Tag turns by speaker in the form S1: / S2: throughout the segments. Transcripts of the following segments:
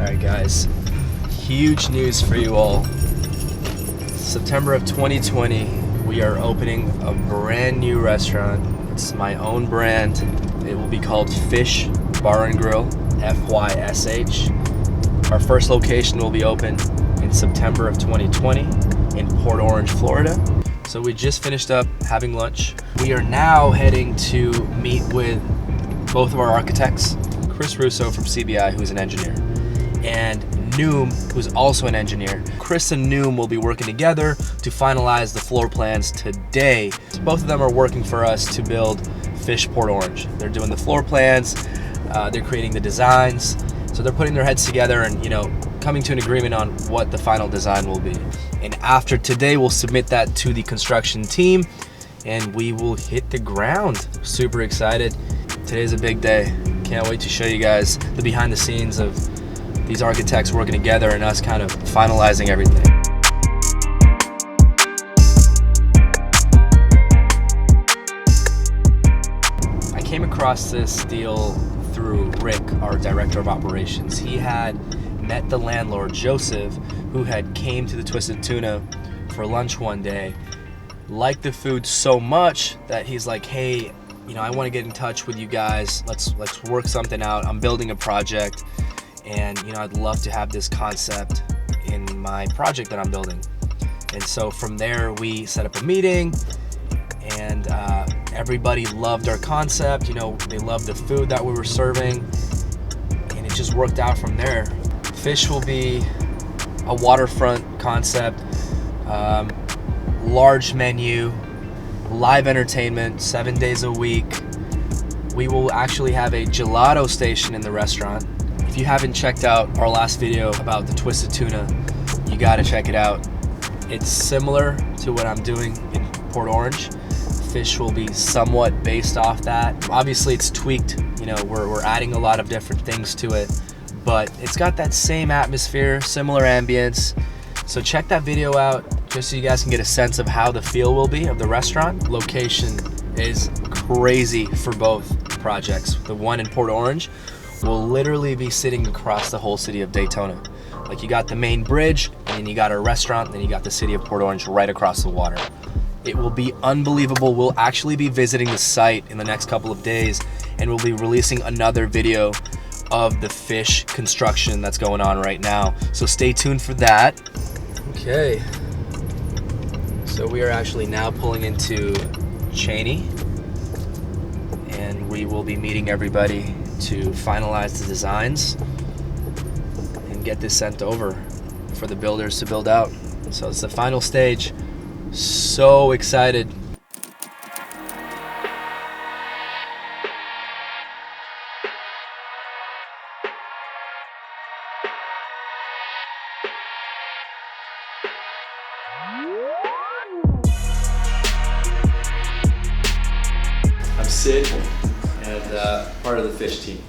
S1: Alright guys, huge news for you all. September of 2020, we are opening a brand new restaurant. It's my own brand. It will be called Fysh Bar and Grill, F-Y-S-H. Our first location will be open in September of 2020 in Port Orange, Florida. So we just finished up having lunch. We are now heading to meet with both of our architects, Chris Russo from CBI, who's an engineer, and Noom, who's also an engineer. Chris and Noom will be working together to finalize the floor plans today. So both of them are working for us to build Fysh Port Orange. They're doing the floor plans, they're creating the designs. So they're putting their heads together and, coming to an agreement on what the final design will be. And after today, we'll submit that to the construction team and we will hit the ground. Super excited. Today's a big day. Can't wait to show you guys the behind the scenes of these architects working together and us kind of finalizing everything. I came across this deal through Rick, our director of operations. He had met the landlord, Joseph, who had came to the Twisted Tuna for lunch one day, liked the food so much that he's like, hey, I want to get in touch with you guys. Let's work something out. I'm building a project and I'd love to have this concept in my project that I'm building. And so from there we set up a meeting and everybody loved our concept. They loved the food that we were serving and it just worked out from there. Fysh will be a waterfront concept, large menu, live entertainment, 7 days a week. We will actually have a gelato station in the restaurant. If you haven't checked out our last video about the Twisted Tuna, you gotta check it out. It's similar to what I'm doing in Port Orange. Fysh will be somewhat based off that. Obviously it's tweaked, we're adding a lot of different things to it, but it's got that same atmosphere, similar ambience. So check that video out just so you guys can get a sense of how the feel will be of the restaurant. Location is crazy for both projects. The one in Port Orange will literally be sitting across the whole city of Daytona. Like you got the main bridge, and then you got a restaurant, and then you got the city of Port Orange right across the water. It will be unbelievable. We'll actually be visiting the site in the next couple of days, and we'll be releasing another video of the Fysh construction that's going on right now. So stay tuned for that. Okay, so we are actually now pulling into Cheney, and we will be meeting everybody to finalize the designs and get this sent over for the builders to build out. So it's the final stage. So excited. I'm Sid, and part of the Fysh team.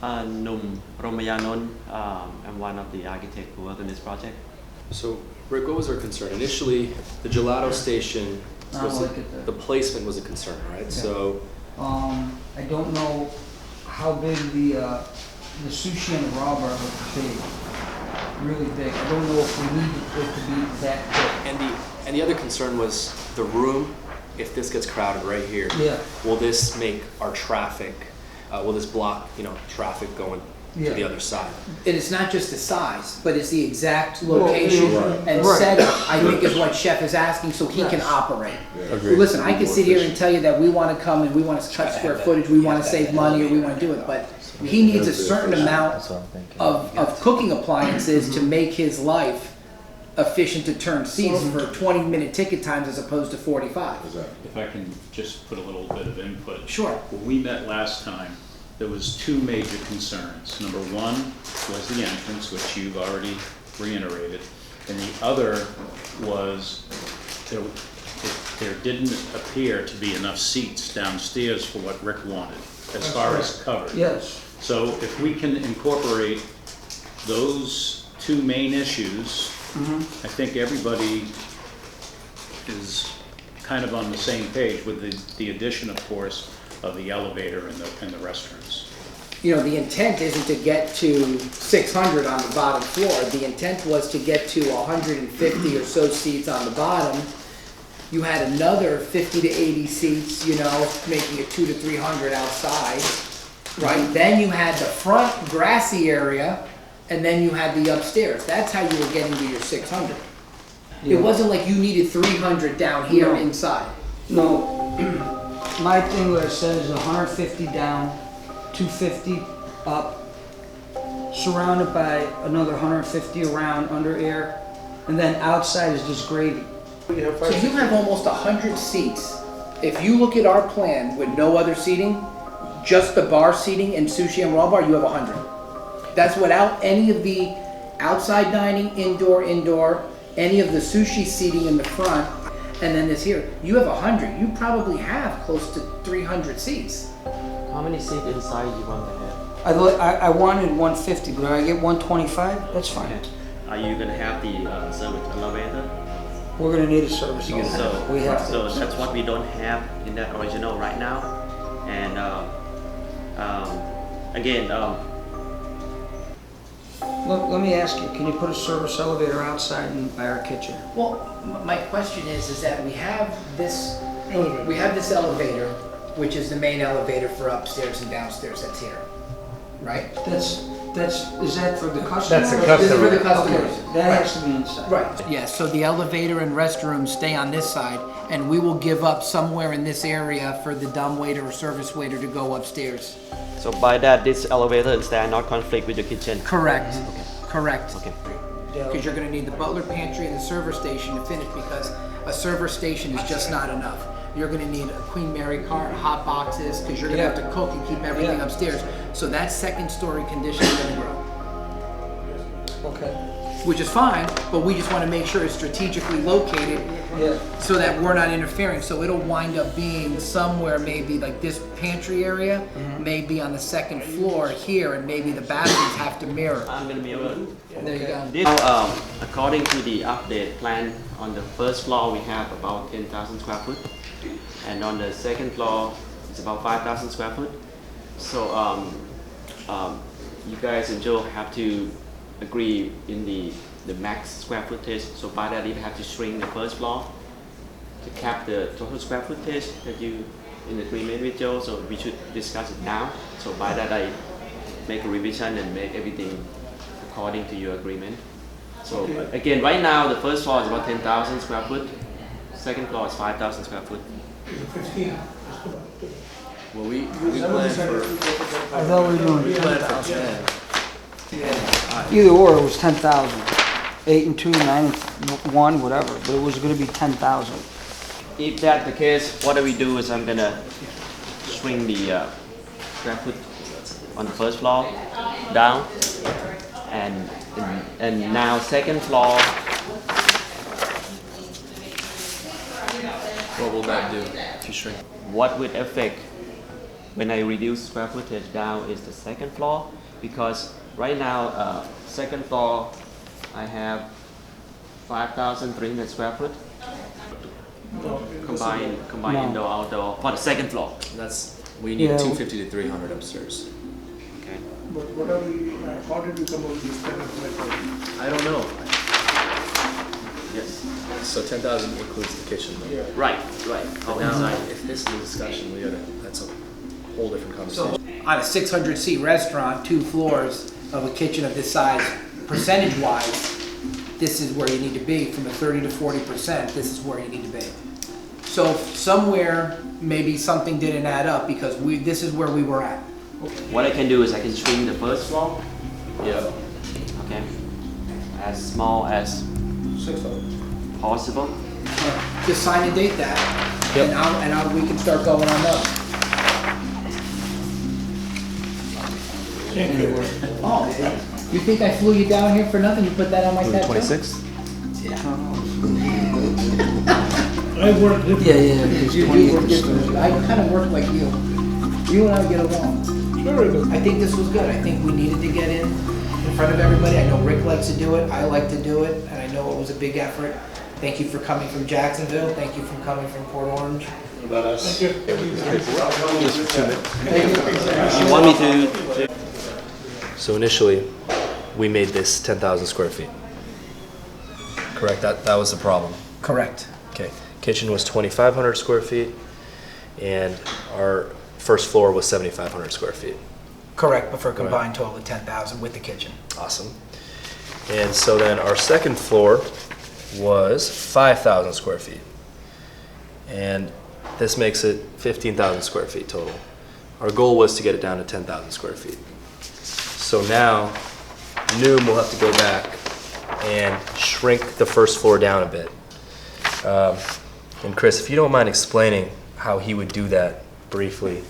S2: Num Romayanon, I'm one of the architects who work on this project.
S1: So, Rick, what was our concern? Initially, the gelato station, the placement was a concern, right? Yeah. So,
S3: I don't know how big the sushi and the raw bar look big, really big. I don't know if we need it to be that big.
S1: And the other concern was the room. If this gets crowded right here, will this make our traffic? Will this block, traffic going to the other side?
S4: And it's not just the size, but it's the exact location and setup, I think, is what Chef is asking so he can operate.
S1: Agreed.
S4: Listen, I can sit here and tell you that we want to come and we want to cut square footage, we want to save money, or we want to do it, but he needs a certain amount of cooking appliances to make his life efficient to turn seats for 20-minute ticket times as opposed to 45.
S5: If I can just put a little bit of input.
S4: Sure.
S5: When we met last time, there was two major concerns. Number one was the entrance, which you've already reiterated, and the other was there didn't appear to be enough seats downstairs for what Rick wanted, as far as covered.
S3: Yes.
S5: So if we can incorporate those two main issues, I think everybody is kind of on the same page with the addition, of course, of the elevator and the restaurants.
S4: you know, the intent isn't to get to 600 on the bottom floor. The intent was to get to 150 or so seats on the bottom. You had another 50 to 80 seats, you know, making it 200 to 300 outside, right? Then you had the front grassy area, and then you had the upstairs. That's how you were getting to your 600.
S3: Yeah.
S4: It wasn't like you needed 300 down here
S3: No.
S4: inside.
S3: No, my thing what it says is 150 down, 250 up, surrounded by another 150 around under air, and then outside is just gravy.
S4: So you have almost 100 seats. If you look at our plan with no other seating, just the bar seating and sushi and raw bar, you have 100. That's without any of the outside dining, indoor, any of the sushi seating in the front, and then this here. You have 100. You probably have close to 300 seats.
S2: How many seats inside you want to have?
S3: I wanted 150, but I get 125, that's fine.
S2: Okay. Are you gonna have the service elevator?
S3: We're gonna need a service
S2: So,
S3: elevator. We have
S2: so
S3: to.
S2: that's what we don't have in that original right now. And again,
S3: Let me ask you, can you put a service elevator outside and by our kitchen?
S4: Well, my question is that we have this elevator, which is the main elevator for upstairs and downstairs. That's here, right?
S3: Is that for the customer?
S6: That's the
S3: or-
S6: customer.
S4: This is for the customers.
S3: Okay, that has to be inside.
S4: Right. Yeah, so the elevator and restrooms stay on this side, and we will give up somewhere in this area for the dumbwaiter or service waiter to go upstairs.
S2: so by that, this elevator is there not conflict with your kitchen?
S4: Correct. Correct.
S2: Okay.
S4: Because you're gonna need the butler pantry and the server station to finish, because a server station is just not enough. You're gonna need a Queen Mary cart, hot boxes, because you're gonna have to cook and keep everything
S3: Yeah.
S4: upstairs. So that second story condition is gonna grow.
S3: Okay.
S4: Which is fine, but we just wanna make sure it's strategically located
S3: Yeah.
S4: so that we're not interfering. So it'll wind up being somewhere, maybe like this pantry area, maybe on the second floor here, and maybe the bathrooms have to mirror.
S2: I'm gonna be able.
S4: There you go.
S2: This, according to the update plan, on the first floor we have about 10,000 square foot, and on the second floor it's about 5,000 square foot. So you guys and Joe have to agree in the max square footage. So by that you have to shrink the first floor to cap the total square footage that you in agreement with Joe. So we should discuss it now. So by that I make a revision and make everything according to your agreement. So again, right now the first floor is about 10,000 square foot. Second floor is 5,000 square foot.
S1: Well, we plan for.
S3: I thought we were doing 10,000. Either or, it was 10,000. 8 and 2, 9 and 1, whatever, but it was gonna be 10,000.
S2: If that's the case, what we do is I'm gonna shrink the square foot on the first floor down, and now second floor.
S1: What will that do if you shrink?
S2: What would affect when I reduce square footage down is the second floor, because right now second floor I have 5,300 square foot combined
S3: No.
S2: indoor outdoor for the second floor.
S1: We need
S3: Yeah.
S1: 250 to 300 upstairs.
S2: Okay.
S6: But what are we, how did you come up with this kind of method?
S1: I don't know.
S2: Yes.
S1: So 10,000 includes the kitchen.
S6: Yeah.
S2: Right.
S1: But now, if this is a discussion, that's a whole different conversation.
S4: On a 600 seat restaurant, 2 floors of a kitchen of this size, percentage wise, this is where you need to be. From a 30 to 40%, this is where you need to be. So somewhere, maybe something didn't add up, because this is where we were at.
S2: What I can do is I can shrink the first floor,
S1: Yeah.
S2: okay, as small as
S6: 6,000.
S2: possible.
S4: Just sign and date that,
S1: Yep.
S4: and we can start going on up. Oh, you think I flew you down here for nothing? You put that on my tattoo?
S1: 26?
S6: I work different.
S3: Yeah, because
S4: You work different. I kind of work like you. You and I get along.
S6: Sure it is.
S4: I think this was good. I think we needed to get in front of everybody. I know Rick likes to do it. I like to do it, and I know it was a big effort. Thank you for coming from Jacksonville. Thank you for coming from Port Orange.
S7: about us.
S2: You want me to?
S1: So initially, we made this 10,000 square feet. Correct, that was the problem.
S4: Correct.
S1: Okay, kitchen was 2,500 square feet, and our first floor was 7,500 square feet.
S4: Correct, but for a combined total of 10,000 with the kitchen.
S1: Awesome. And so then our second floor was 5,000 square feet. And this makes it 15,000 square feet total. Our goal was to get it down to 10,000 square feet. So now, Noom will have to go back and shrink the first floor down a bit. And Chris, if you don't mind explaining how he would do that briefly.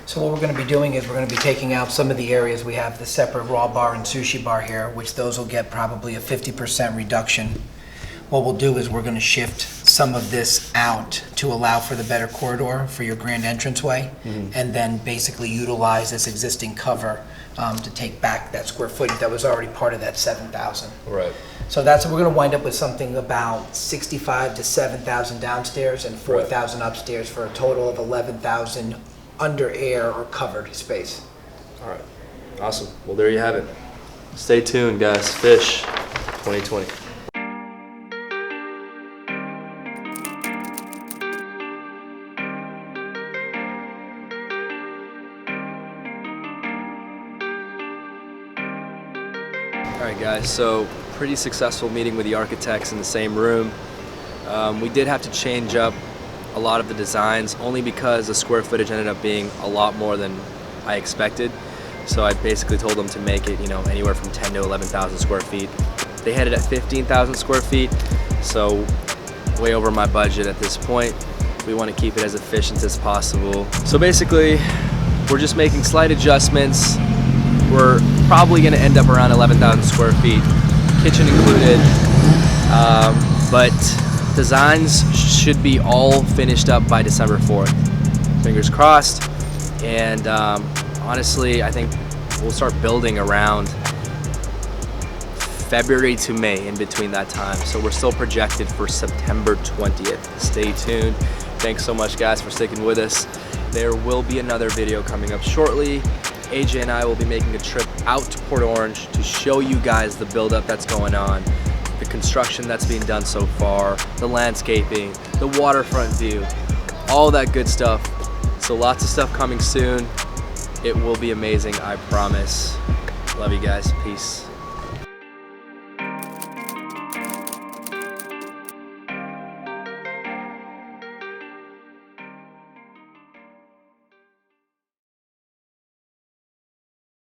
S4: So what we're going to be doing is we're going to be taking out some of the areas. We have the separate raw bar and sushi bar here, which those will get probably a 50% reduction. What we'll do is we're going to shift some of this out to allow for the better corridor for your grand entranceway, and then basically utilize this existing cover to take back that square footage that was already part of that 7,000.
S1: Right.
S4: So that's what we're going to wind up with, something about 65 to 7,000 downstairs and 4,000 upstairs for a total of 11,000 under air or covered space.
S1: All right. Awesome. Well, there you have it. Stay tuned, guys. Fysh 2020. All right, guys. So pretty successful meeting with the architects in the same room. We did have to change up a lot of the designs, only because the square footage ended up being a lot more than I expected. So I basically told them to make it, anywhere from 10 to 11,000 square feet. They had it at 15,000 square feet, so way over my budget at this point. We want to keep it as efficient as possible. So basically, we're just making slight adjustments. We're probably going to end up around 11,000 square feet, kitchen included, but designs should be all finished up by December 4th. Fingers crossed. And honestly, I think we'll start building around February to May, in between that time. So we're still projected for September 20th. Stay tuned. Thanks so much, guys, for sticking with us. There will be another video coming up shortly. AJ and I will be making a trip out to Port Orange to show you guys the buildup that's going on, the construction that's being done so far, the landscaping, the waterfront view, all that good stuff. So lots of stuff coming soon. It will be amazing, I promise. Love you guys. Peace.